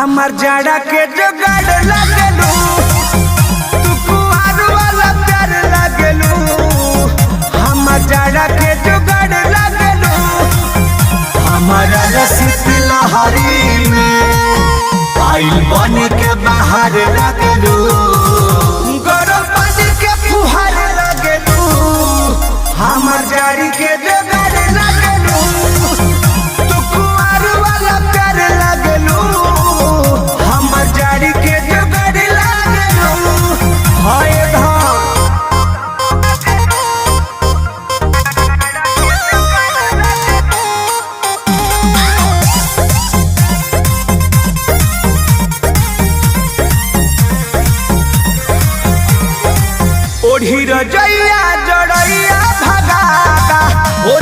हमार जाड़ा के जुगाड़ लागलू, तू कुआर वाला प्यार लागलू। हमार जाड़ा के जुगाड़ लागलू, हमारा रसिक लहरी में आइल बन के बाहर लागलू।